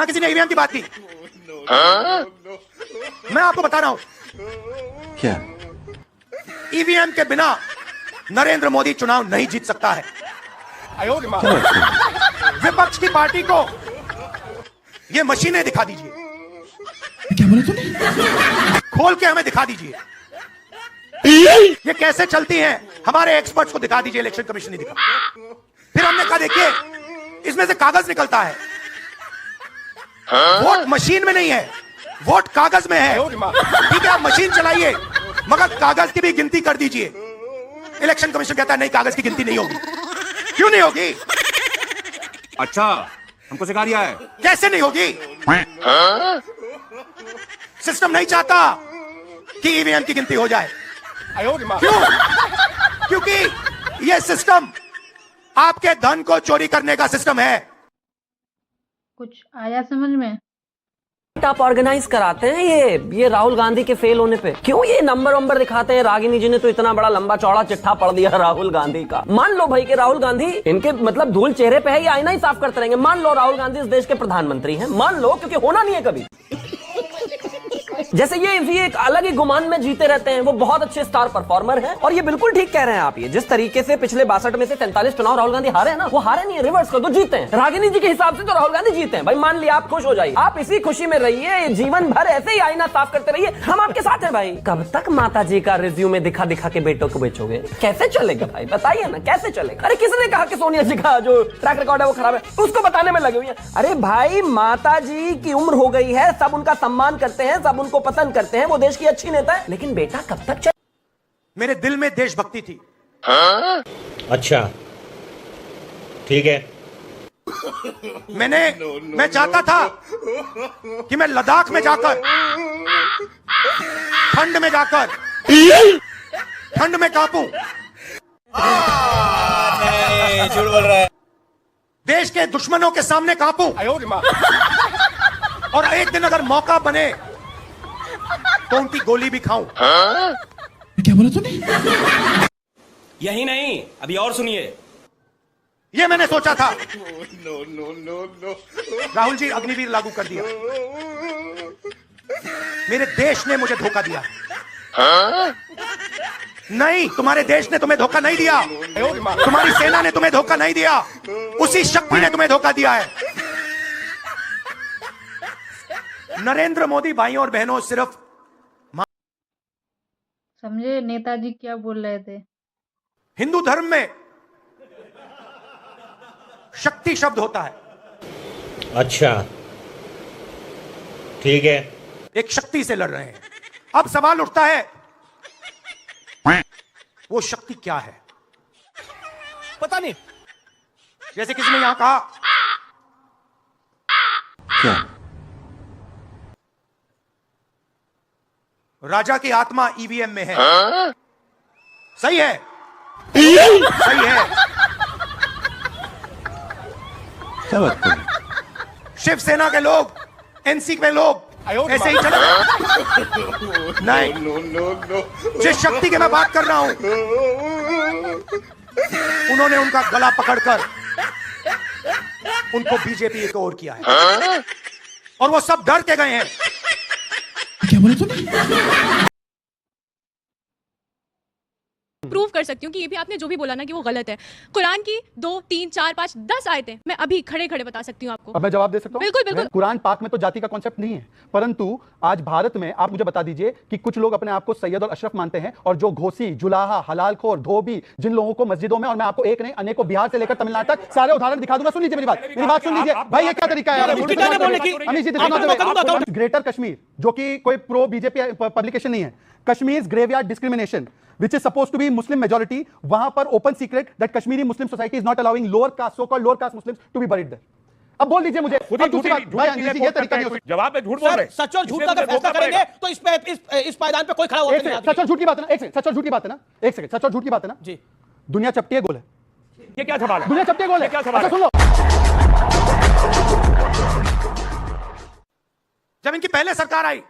ना किसी ने ईवीएम की बात की। मैं आपको बता रहा हूं क्या? ईवीएम के बिना नरेंद्र मोदी चुनाव नहीं जीत सकता है। विपक्ष की पार्टी को ये मशीनें दिखा दीजिए, क्या बोला तूने? खोल के हमें दिखा दीजिए ये कैसे चलती हैं। हमारे एक्सपर्ट्स को दिखा दीजिए, इलेक्शन कमीशन ने दिखा। फिर हमने कहा देखिए इसमें से कागज निकलता है, वोट मशीन में नहीं है, वोट कागज में है। ठीक है, आप मशीन चलाइए मगर कागज की भी गिनती कर दीजिए। इलेक्शन कमीशन कहता है नहीं, कागज की गिनती नहीं होगी। क्यों नहीं होगी? अच्छा, हमको सिखा दिया है। कैसे नहीं होगी? सिस्टम नहीं चाहता कि ईवीएम की गिनती हो जाए। क्यों? क्योंकि यह सिस्टम आपके धन को चोरी करने का सिस्टम है। कुछ आया समझ में? आप ऑर्गेनाइज कराते हैं ये राहुल गांधी के फेल होने पे क्यों ये नंबर दिखाते हैं? रागिनी जी ने तो इतना बड़ा लंबा चौड़ा चिट्ठा पढ़ दिया राहुल गांधी का। मान लो भाई कि राहुल गांधी इनके मतलब धूल चेहरे पे है, ये आईना ही साफ करते रहेंगे। मान लो राहुल गांधी इस देश के प्रधानमंत्री हैं, मान लो, क्योंकि होना नहीं है कभी। जैसे ये एक अलग ही गुमान में जीते रहते हैं। वो बहुत अच्छे स्टार परफॉर्मर हैं और ये बिल्कुल ठीक कह रहे हैं आप। ये जिस तरीके से पिछले 62 में से 43 चुनाव राहुल गांधी हारे हैं ना, वो हारे नहीं है, रिवर्स कर दो, जीते हैं। रागिनी जी के हिसाब से तो राहुल गांधी जीते हैं। भाई मान लिया, आप खुश हो जाइए, आप इसी खुशी में रहिए, जीवन भर ऐसे ही आईना साफ करते रहिए, हम आपके साथ हैं भाई। कब तक माता जी का रिज्यूमे दिखा दिखा के बेटों को बेचोगे? कैसे चलेगा भाई, बताइए ना कैसे चलेगा? अरे किसने कहा कि सोनिया जी का जो ट्रैक रिकॉर्ड है वो खराब है? उसको बताने में लगे हुए हैं। अरे भाई माता जी की उम्र हो गई है, सब उनका सम्मान करते हैं, सब उनको पसंद करते हैं, वो देश की अच्छी नेता है, लेकिन बेटा कब तक चल... मेरे दिल में देशभक्ति थी। अच्छा ठीक है। मैं चाहता था कि मैं लद्दाख में जाकर ठंड में कांपूं। झूठ बोल रहा है। देश के दुश्मनों के सामने कांपूं। और एक दिन अगर मौका बने तो उनकी गोली भी खाऊं। क्या बोला तूने? यही नहीं, अभी और सुनिए। ये मैंने सोचा था। राहुल जी अग्निवीर लागू कर दिया। मेरे देश ने मुझे धोखा दिया। नहीं, तुम्हारे देश ने तुम्हें धोखा नहीं दिया, तुम्हारी सेना ने तुम्हें धोखा नहीं दिया, उसी शक्ति ने तुम्हें धोखा दिया है। नरेंद्र मोदी भाइयों और बहनों सिर्फ समझे नेताजी क्या बोल रहे थे? हिंदू धर्म में शक्ति शब्द होता है। अच्छा ठीक है। एक शक्ति से लड़ रहे हैं। अब सवाल उठता है वो शक्ति क्या है? पता नहीं। जैसे किसी ने यहां कहा क्या? राजा की आत्मा ईवीएम में है। सही है, सही है। क्या बात कर रहे हैं? शिवसेना के लोग, एनसी के लोग ऐसे ही चले। नहीं, जिस शक्ति की मैं बात कर रहा हूं उन्होंने उनका गला पकड़कर उनको बीजेपी की ओर किया है और वो सब डर के गए हैं। क्या बोला तूने? प्रूव कर सकती हूँ कि ये भी आपने जो भी बोला ना कि वो गलत है। कुरान की 2, 3, 4, 5, 10 आयतें मैं अभी खड़े खड़े बता सकती हूँ आपको। अब मैं जवाब दे सकता हूँ? बिल्कुल बिल्कुल। कुरान पाक में तो जाति का कॉन्सेप्ट नहीं है, परंतु आज भारत में आप मुझे बता दीजिए कि कुछ लोग अपने आप को सैयद और अशरफ मानते हैं और जो घोसी, जुलाहा, हलालखोर, धोबी, जिन लोगों को मस्जिदों में, और मैं आपको एक नहीं अनेकों बिहार से लेकर तमिलनाडु तक सारे उदाहरण दिखा दूंगा। सुन लीजिए मेरी बात सुन लीजिए भाई। ये क्या तरीका है? ग्रेटर कश्मीर, जो कि कोई प्रो बीजेपी पब्लिकेशन नहीं है, Kashmir graveyard discrimination which is supposed to be Muslim majority, वहां पर open secret that Kashmiri Muslim society is not allowing lower caste, so-called lower caste Muslims to be buried there. अब बोल लीजिए मुझे, अब दूसरी बात भाई अंग्रेजी ये तरीका नहीं हो सकता। जवाब में झूठ बोल रहे हैं। सच और झूठ का अगर फैसला करेंगे तो इस पायदान पे कोई खड़ा होगा नहीं। सच और झूठ की बात है ना, एक सेकंड, सच और झूठ की बात है ना, एक सेकंड, सच और झूठ की बात है ना जी। दुनिया चपटी है गोल है? ये क्या सवाल है? दुनिया चपटी है गोल है? क्या सवाल है? सुन लो, जब इनकी पहले सरकार आई,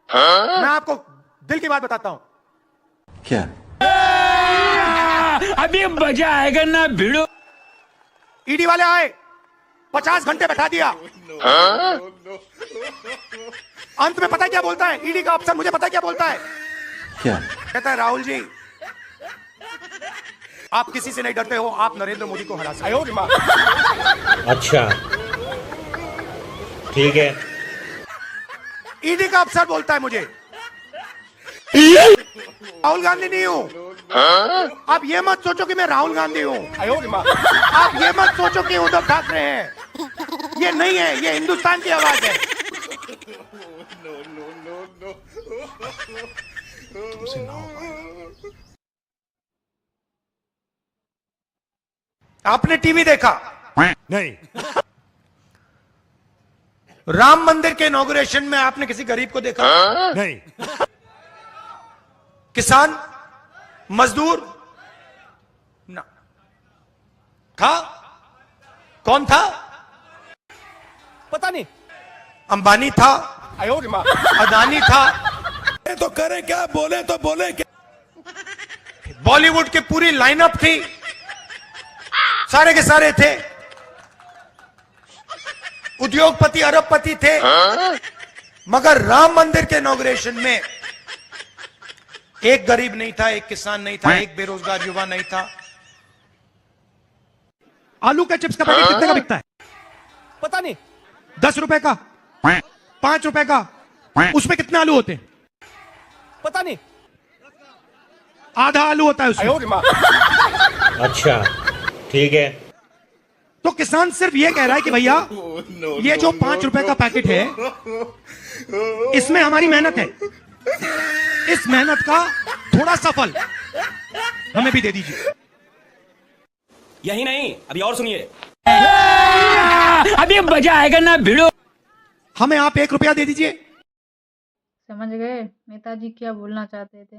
मैं आपको दिल की बात बताता हूं। क्या? अभी मजा आएगा ना भिड़ो। ईडी वाले आए, 50 घंटे बैठा दिया। अंत में पता है क्या बोलता है ईडी का अफसर, मुझे पता है क्या बोलता है, क्या? कहता है राहुल जी आप किसी से नहीं डरते हो, आप नरेंद्र मोदी को हरा सकते हो। अच्छा, ठीक है। ईडी का अफसर बोलता है मुझे, राहुल गांधी नहीं हूं। आप ये मत सोचो कि मैं राहुल गांधी हूं। आप ये मत सोचो कि उद्धव ठाकरे हैं। ये नहीं है, ये हिंदुस्तान की आवाज है। आपने टीवी देखा? नहीं। राम मंदिर के इनॉग्रेशन में आपने किसी गरीब को देखा? नहीं। किसान, मजदूर ना था? कौन था? पता नहीं। अंबानी था, अदानी था। तो करें क्या, बोले तो बोले क्या? बॉलीवुड की पूरी लाइनअप थी, सारे के सारे थे। उद्योगपति, अरबपति थे। मगर राम मंदिर के इनॉग्रेशन में एक गरीब नहीं था, एक किसान नहीं था, एक बेरोजगार युवा नहीं था। आलू का चिप्स का पैकेट कितने का बिकता है? पता नहीं। 10 रुपए का, 5 रुपए का। उसमें कितने आलू होते हैं? पता नहीं। आधा आलू होता है उसमें। अच्छा, ठीक है। तो किसान सिर्फ ये कह रहा है कि भैया ये जो 5 रुपए का पैकेट है, इसमें हमारी मेहनत है, इस मेहनत का थोड़ा सा फल हमें भी दे दीजिए। यही नहीं, अभी और सुनिए। अभी मजा आएगा ना भिड़ो। हमें आप 1 रुपया दे दीजिए। समझ गए नेताजी क्या बोलना चाहते थे?